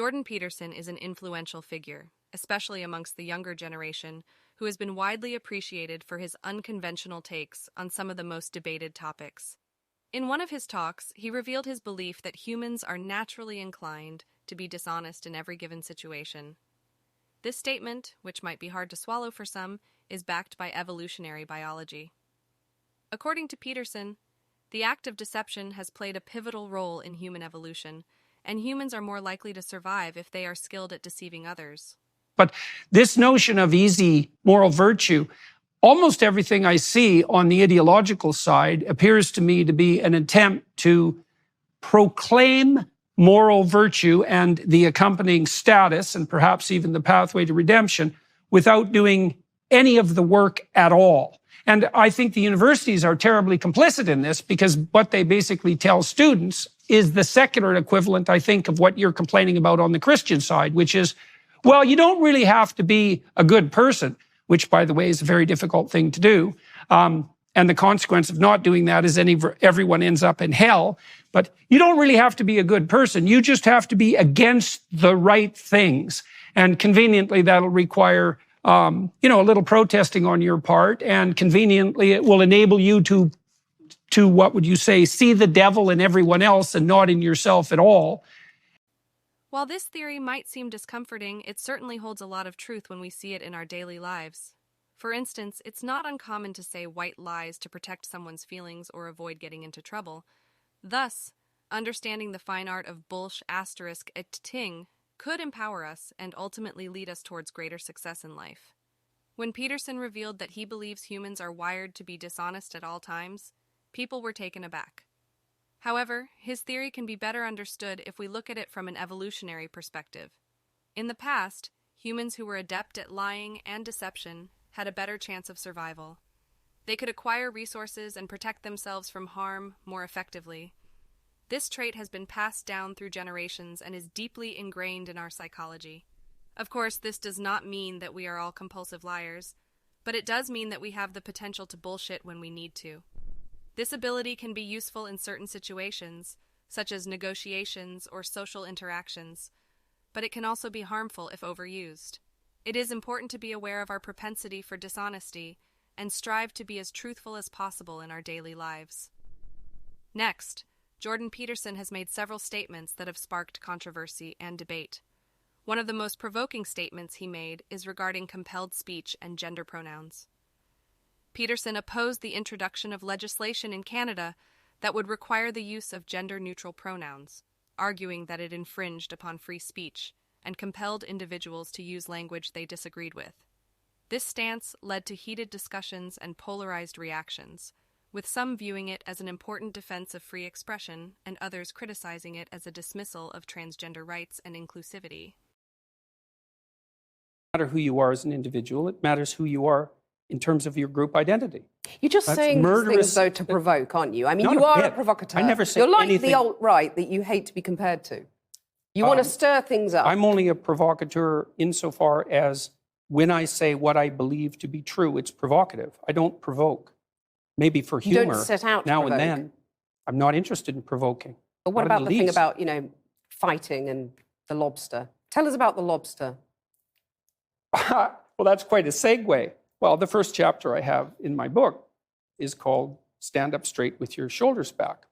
Jordan Peterson is an influential figure, especially amongst the younger generation, who has been widely appreciated for his unconventional takes on some of the most debated topics. In one of his talks, he revealed his belief that humans are naturally inclined to be dishonest in every given situation. This statement, which might be hard to swallow for some, is backed by evolutionary biology. According to Peterson, the act of deception has played a pivotal role in human evolution, and humans are more likely to survive if they are skilled at deceiving others. But this notion of easy moral virtue, almost everything I see on the ideological side appears to me to be an attempt to proclaim moral virtue and the accompanying status, and perhaps even the pathway to redemption, without doing any of the work at all. And I think the universities are terribly complicit in this, because what they basically tell students is the secular equivalent, I think, of what you're complaining about on the Christian side, which is, well, you don't really have to be a good person, which, by the way, is a very difficult thing to do. And the consequence of not doing that is everyone ends up in hell. But you don't really have to be a good person. You just have to be against the right things. And conveniently, that'll require, a little protesting on your part. And conveniently, it will enable you to what would you say, see the devil in everyone else and not in yourself at all. While this theory might seem discomforting, it certainly holds a lot of truth when we see it in our daily lives. For instance, it's not uncommon to say white lies to protect someone's feelings or avoid getting into trouble. Thus, understanding the fine art of bullsh asterisk et ting could empower us and ultimately lead us towards greater success in life. When Peterson revealed that he believes humans are wired to be dishonest at all times, people were taken aback. However, his theory can be better understood if we look at it from an evolutionary perspective. In the past, humans who were adept at lying and deception had a better chance of survival. They could acquire resources and protect themselves from harm more effectively. This trait has been passed down through generations and is deeply ingrained in our psychology. Of course, this does not mean that we are all compulsive liars, but it does mean that we have the potential to bullshit when we need to. This ability can be useful in certain situations, such as negotiations or social interactions, but it can also be harmful if overused. It is important to be aware of our propensity for dishonesty and strive to be as truthful as possible in our daily lives. Next, Jordan Peterson has made several statements that have sparked controversy and debate. One of the most provoking statements he made is regarding compelled speech and gender pronouns. Peterson opposed the introduction of legislation in Canada that would require the use of gender-neutral pronouns, arguing that it infringed upon free speech and compelled individuals to use language they disagreed with. This stance led to heated discussions and polarized reactions, with some viewing it as an important defense of free expression and others criticizing it as a dismissal of transgender rights and inclusivity. It doesn't matter who you are as an individual, it matters who you are in terms of your group identity. You're just saying these things, though, to provoke, aren't you? I mean, you are a provocateur. I never said You're like anything. the alt-right that you hate to be compared to. You want to stir things up. I'm only a provocateur insofar as when I say what I believe to be true, it's provocative. I don't provoke. Maybe for humor, you don't set out to now provoke. and then. I'm not interested in provoking. But what Not about in the thing least. about, fighting and the lobster? Tell us about the lobster. Well, that's quite a segue. Well, the first chapter I have in my book is called Stand Up Straight with Your Shoulders Back.